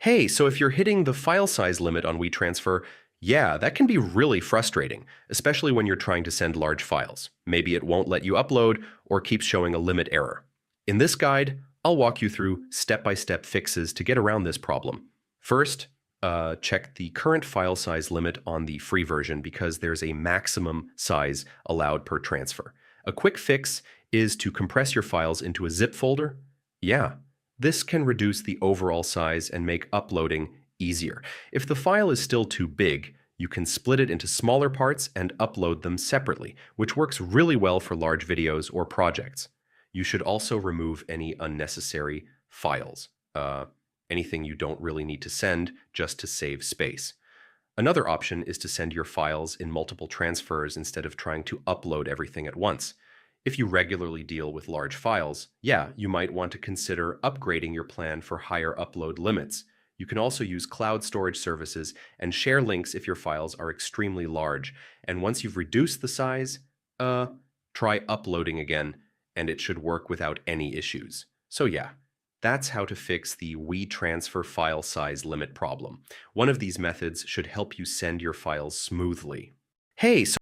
Hey, so if you're hitting the file size limit on WeTransfer, yeah, that can be really frustrating, especially when you're trying to send large files. Maybe it won't let you upload or keeps showing a limit error. In this guide, I'll walk you through step-by-step fixes to get around this problem. First, check the current file size limit on the free version because there's a maximum size allowed per transfer. A quick fix is to compress your files into a zip folder. Yeah, this can reduce the overall size and make uploading easier. If the file is still too big, you can split it into smaller parts and upload them separately, which works really well for large videos or projects. You should also remove any unnecessary files, anything you don't really need to send just to save space. Another option is to send your files in multiple transfers instead of trying to upload everything at once. If you regularly deal with large files, yeah, you might want to consider upgrading your plan for higher upload limits. You can also use cloud storage services and share links if your files are extremely large. And once you've reduced the size, try uploading again, and it should work without any issues. So yeah, that's how to fix the WeTransfer file size limit problem. One of these methods should help you send your files smoothly. Hey, so